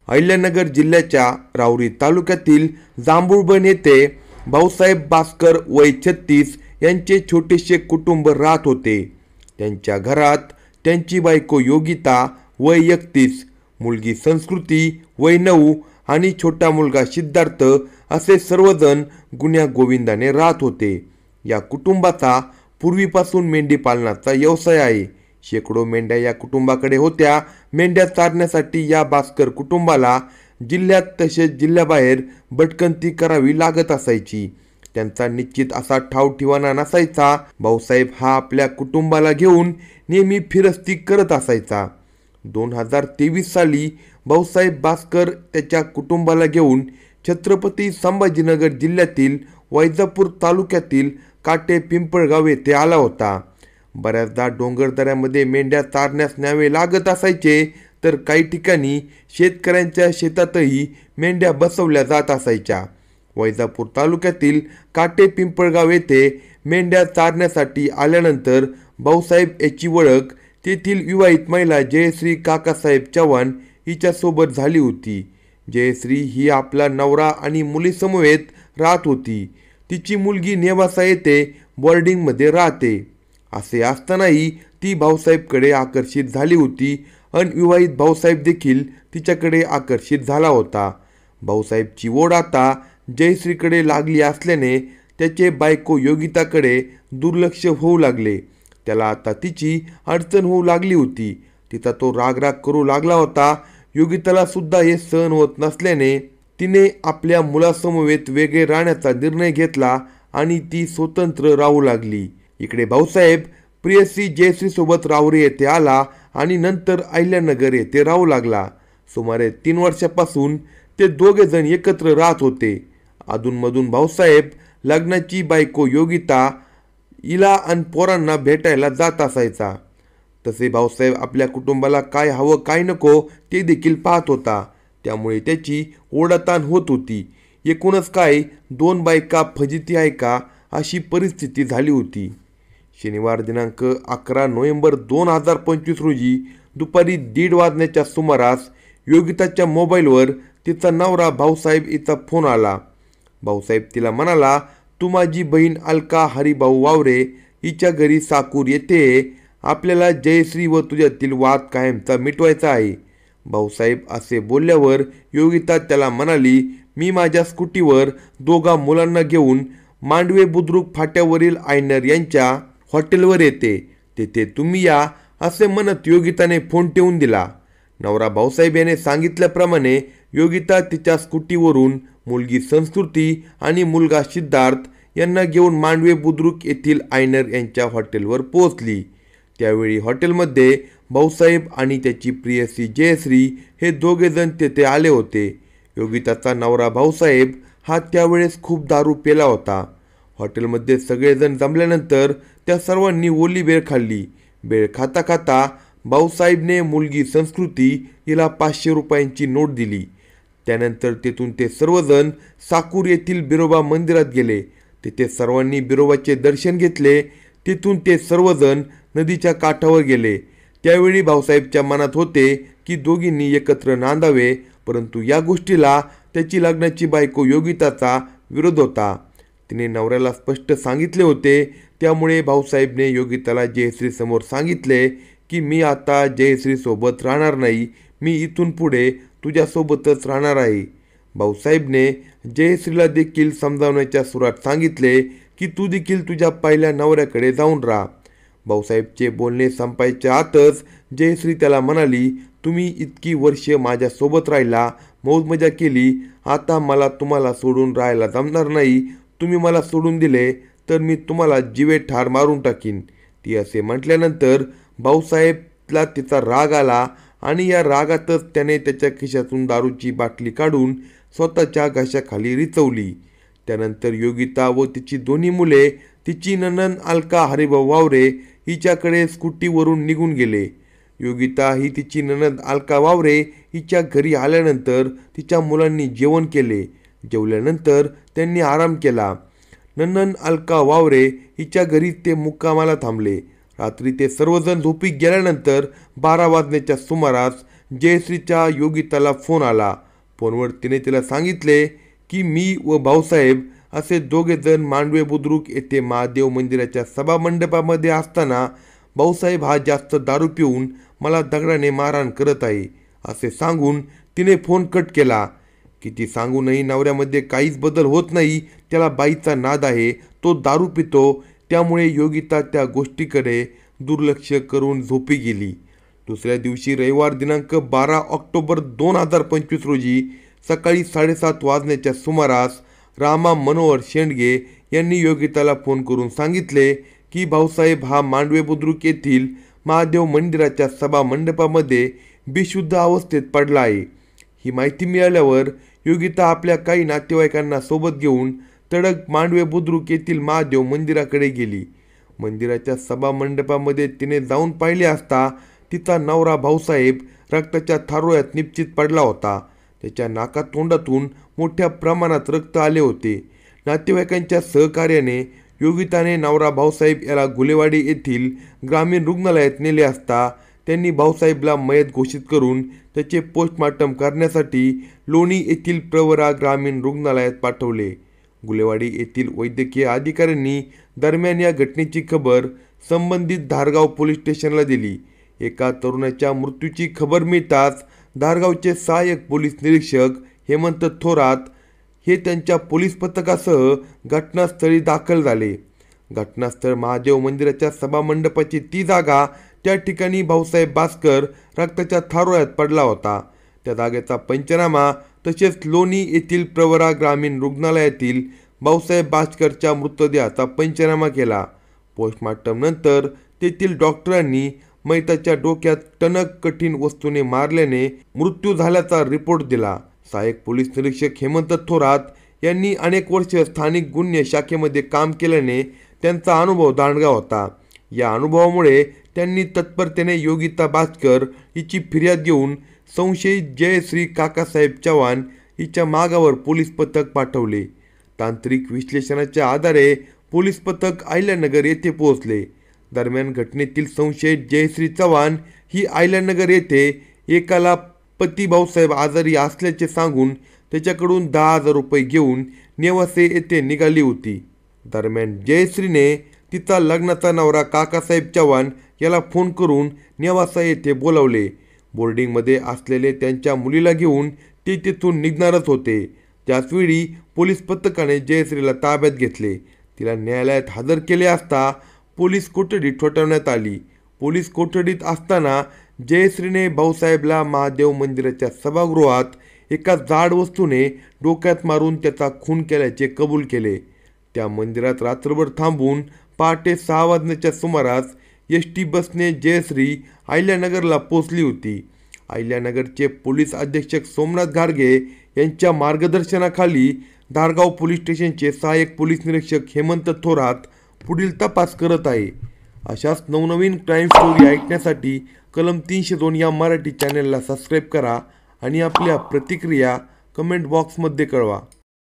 अहिल्यानगर जिल्ह्याच्या राऊरी तालुक्यातील जांभूळबन येथे भाऊसाहेब भास्कर वय 36 यांचे छोटेसे कुटुंब राहत होते। त्यांच्या घरात त्यांची बायको योगिता वय 31, मुलगी संस्कृती वय 9 आणि छोटा मुलगा सिद्धार्थ असे सर्वजण गुण्या गोविंदाने राहत होते। या कुटुंबाचा पूर्वीपासून मेंढी पालनाचा व्यवसाय आहे। शेकडो मेंढ्या या कुटुंबाकडे होत्या। मेंढ्या चारण्यासाठी या भास्कर कुटुंबाला जिल्ह्यात तसेच जिल्ह्याबाहेर भटकंती करावी लागत असायची। त्यांचा निश्चित असा ठावठिकाणा नसायचा। भाऊसाहेब हा आपल्या कुटुंबाला घेऊन नेहमी फिरस्ती करत असायचा। 2023 साली भाऊसाहेब भास्कर त्याच्या कुटुंबाला घेऊन छत्रपती संभाजीनगर जिल्ह्यातील वैजापूर तालुक्यातील काटे पिंपळगाव येथे आला होता। बऱ्याचदा डोंगरदऱ्यामध्ये मेंढ्या चारण्यास न्यावे लागत असायचे, तर काही ठिकाणी शेतकऱ्यांच्या शेतातही मेंढ्या बसवल्या जात असायच्या। वैजापूर तालुक्यातील काटे पिंपळगाव येथे मेंढ्या चारण्यासाठी आल्यानंतर भाऊसाहेब याची ओळख तेथील विवाहित महिला जयश्री काकासाहेब चव्हाण हिच्यासोबत झाली होती। जयश्री ही आपला नवरा आणि मुलीसमवेत राहत होती। तिची मुलगी नेवासा येथे बोर्डिंगमध्ये राहते। असे असतानाही ती भाऊसाहेबकडे आकर्षित झाली होती आणि विवाहित भाऊसाहेब देखील तिच्याकडे आकर्षित झाला होता। भाऊसाहेबची ओढ आता जयश्रीकडे लागली असल्याने त्याचे बायको योगिताकडे दुर्लक्ष होऊ लागले। त्याला आता तिची अडचण होऊ लागली होती। तिचा तो राग करू लागला होता। योगिताला सुद्धा हे सहन होत नसल्याने तिने आपल्या मुलासमवेत वेगळे राहण्याचा निर्णय घेतला आणि ती स्वतंत्र राहू लागली। इकडे भाऊसाहेब प्रियसी जयश्री सोबत राऊरी येथे आला आणि नंतर अहिल्यानगर येथे राहू लागला। सुमारे 3 वर्षापासून ते दोघे जण एकत्र राहत होते। अधूनमधून भाऊसाहेब लग्नाची बायको योगिता हिला आणि पोरांना भेटायला जात असायचा। तसे भाऊसाहेब आपल्या कुटुंबाला काय हवं काय नको ते देखील पाहत होता। त्यामुळे त्याची ओढाताण होत होती। एकूणच काय 2 बायका फजिती आहे का अशी परिस्थिती झाली होती। शनिवार दिनांक 11 नोव्हेंबर 2025 रोजी दुपारी 1:30 वाजण्याच्या सुमारास योगिताच्या मोबाईलवर तिचा नवरा भाऊसाहेब हिचा फोन आला। भाऊसाहेब तिला म्हणाला, तू माझी बहीण अलका हरिभाऊ वावरे हिच्या घरी साकूर येथे आपल्याला जयश्री व तुझ्यातील वाद कायमचा मिटवायचा आहे। भाऊसाहेब असे बोलल्यावर योगिता त्याला म्हणाली, मी माझ्या स्कूटीवर 2 मुलांना घेऊन मांडवे बुद्रुक फाट्यावरील आयनर यांच्या हॉटेलवर येते, तेथे तुम्ही या असे म्हणत योगिताने फोन ठेवून दिला। नवरा भाऊसाहेब याने सांगितल्याप्रमाणे योगिता तिच्या स्कूटीवरून मुलगी संस्कृती आणि मुलगा सिद्धार्थ यांना घेऊन मांडवे बुद्रुक येथील आयनर यांच्या हॉटेलवर पोहोचली। त्यावेळी हॉटेलमध्ये भाऊसाहेब आणि त्याची प्रियसी जयश्री हे दोघे जण तेथे आले होते। योगिताचा नवरा भाऊसाहेब हा त्यावेळेस खूप दारू पेला होता। हॉटेलमध्ये सगळेजण जमल्यानंतर त्या सर्वांनी ओली बेळ खाल्ली। बेळ खाता खाता भाऊसाहेबने मुलगी संस्कृती हिला 500 रुपयांची नोट दिली। त्यानंतर तेथून ते सर्वजण साकूर येथील बिरोबा मंदिरात गेले। तेथे सर्वांनी बिरोबाचे दर्शन घेतले। तेथून ते सर्वजण नदीच्या काठावर गेले। त्यावेळी भाऊसाहेबच्या मनात होते की दोघींनी एकत्र नांदावे, परंतु या गोष्टीला त्याची लग्नाची बायको योगिताचा विरोध होता। तिने नवऱ्याला स्पष्ट सांगितले होते। त्यामुळे भाऊसाहेबने योगिताला जयश्री समोर सांगितले की मी आता जयश्री सोबत राहणार नाही, मी इथून पुढे तुझ्यासोबतच राहणार आहे। भाऊसाहेबने जयश्रीला देखील समजावण्याच्या सुरात सांगितले की तू देखील तुझ्या पहिल्या नवऱ्याकडे जाऊन राहा। भाऊसाहेबचे बोलणे संपायच्या आतच जयश्री त्याला म्हणाली, तुम्ही इतकी वर्ष माझ्यासोबत राहिला, मौज मजा केली, आता मला तुम्हाला सोडून राहायला जमणार नाही। तुम्ही मला सोडून दिले तर मी तुम्हाला जीवे ठार मारून टाकीन। ती असे म्हटल्यानंतर भाऊसाहेबला तिचा राग आला आणि या रागातच त्याने त्याच्या खिशातून दारूची बाटली काढून स्वतःच्या घशाखाली रिचवली। त्यानंतर योगिता व तिची 2 मुले तिची नणंद अलका हरिभाऊ वावरे हिच्याकडे स्कूटीवरून निघून गेले। योगिता ही तिची नणंद अलका वावरे हिच्या घरी आल्यानंतर तिच्या मुलांनी जेवण केले। जेवल्यानंतर त्यांनी आराम केला। नणंद अलका वावरे हिच्या घरी ते मुक्कामाला थांबले। रात्री ते सर्वजण झोपी गेल्यानंतर 12 वाजण्याच्या सुमारास जयश्रीच्या योगिताला फोन आला. फोनवर तिने तिला सांगितले की मी व भाऊसाहेब असे दोघे जण मांडवे बुद्रुक येथे महादेव मंदिराच्या सभामंडपामध्ये असताना भाऊसाहेब हा जास्त दारू पिऊन मला दगडाने मारहाण करत आहे असे सांगून तिने फोन कट केला. किती सांगूनही नवऱ्यामध्ये काहीच बदल होत नाही. त्याला बाईचा नाद आहे, तो दारू पितो. त्यामुळे योगिता त्या गोष्टीकडे दुर्लक्ष करून झोपी गेली. दुसऱ्या दिवशी रविवार दिनांक 12 ऑक्टोबर 2025 रोजी सकाळी 7:30 वाजण्याच्या सुमारास रामा मनोहर शेंडगे यांनी योगिताला फोन करून सांगितले की भाऊसाहेब हा मांडवे बुद्रुक येथील महादेव मंदिराच्या सभा मंडपामध्ये बेशुद्ध अवस्थेत पडला आहे. ही माहिती मिळाल्यावर योगिता आपल्या काही नातेवाईकांना सोबत घेऊन तडक मांडवे बुद्रुक येथील महादेव मंदिराकडे गेली. मंदिराच्या सभा मंडपामध्ये तिने जाऊन पाहिले असता तिचा नवरा भाऊसाहेब रक्ताच्या थारोळ्यात निश्चित पडला होता. त्याच्या नाकातोंडातून मोठ्या प्रमाणात रक्त आले होते. नातेवाईकांच्या सहकार्याने योगिताने नवरा भाऊसाहेब याला गुलेवाडी येथील ग्रामीण रुग्णालयात नेले असता त्यांनी भाऊसाहेबला मयत घोषित करून त्याचे पोस्टमॉर्टम करण्यासाठी लोणी येथील प्रवरा ग्रामीण रुग्णालयात पाठवले. गुलेवाडी येथील वैद्यकीय अधिकाऱ्यांनी दरम्यान या घटनेची खबर संबंधित धारगाव पोलीस स्टेशनला दिली. एका तरुणाच्या मृत्यूची खबर मिळताच धारगावचे सहाय्यक पोलीस निरीक्षक हेमंत थोरात हे त्यांच्या पोलीस पथकासह घटनास्थळी दाखल झाले. घटनास्थळ महादेव मंदिराच्या सभामंडपाची ती जागा, त्या ठिकाणी भाऊसाहेब बास्कर रक्ताच्या थारोळ्यात पडला होता. त्या जागेचा पंचनामा तसेच लोणी येथील प्रवरा ग्रामीण रुग्णालयातील भाऊसाहेब बास्करच्या मृतदेहाचा पंचनामा केला. पोस्टमॉर्टम नंतर तेथील डॉक्टरांनी मयताच्या डोक्यात टणक कठीण वस्तूने मारल्याने मृत्यू झाल्याचा रिपोर्ट दिला. सहाय्यक पोलीस निरीक्षक हेमंत थोरात यांनी अनेक वर्ष स्थानिक गुन्हे शाखेमध्ये काम केल्याने त्यांचा अनुभव दांडगा होता. या अनुभवामुळे त्यांनी तत्परतेने योगिता बास्कर हिची फिर्याद घेऊन संशयित जयश्री काकासाहेब चव्हाण हिच्या मागावर पोलीस पथक पाठवले. तांत्रिक विश्लेषणाच्या आधारे पोलीस पथक अहिल्यानगर येथे पोहोचले. दरम्यान घटनेतील संशयित जयश्री चव्हाण ही अहिल्यानगर येथे एकाला पती भाऊसाहेब आजारी असल्याचे सांगून त्याच्याकडून 10,000 रुपये घेऊन नेवासे येथे निघाली होती. दरम्यान जयश्रीने तिचा लग्नाचा नवरा काकासाहेब चव्हाण याला फोन करून नेवासा येथे बोलावले. बोर्डिंगमध्ये असलेले त्यांच्या मुलीला घेऊन ते तिथून निघणारच होते. त्याचवेळी पोलीस पथकाने जयश्रीला ताब्यात घेतले. तिला न्यायालयात हजर केले असता पोलीस कोठडीत ठोठावण्यात आली. पोलीस कोठडीत असताना जयश्रीने भाऊसाहेबला महादेव मंदिराच्या सभागृहात एका जाड वस्तूने डोक्यात मारून त्याचा खून केल्याचे कबूल केले. त्या मंदिरात रात्रभर थांबून पहाटे 6 वाजण्याच्या सुमारास एस.टी. बसने जयश्री अहिल्यानगरला पोचली होती. अहिल्यानगरचे पोलीस अधीक्षक सोमनाथ घारगे यांच्या मार्गदर्शनाखाली धारगाव पोलीस स्टेशनचे सहाय्यक पोलीस निरीक्षक हेमंत थोरात पुढील तपास करत आहे. अशाच नवनवीन क्राईम स्टोरी ऐकण्यासाठी कलम 302 या मराठी चॅनलला सबस्क्राईब करा आणि आपल्या प्रतिक्रिया कमेंट बॉक्समध्ये कळवा.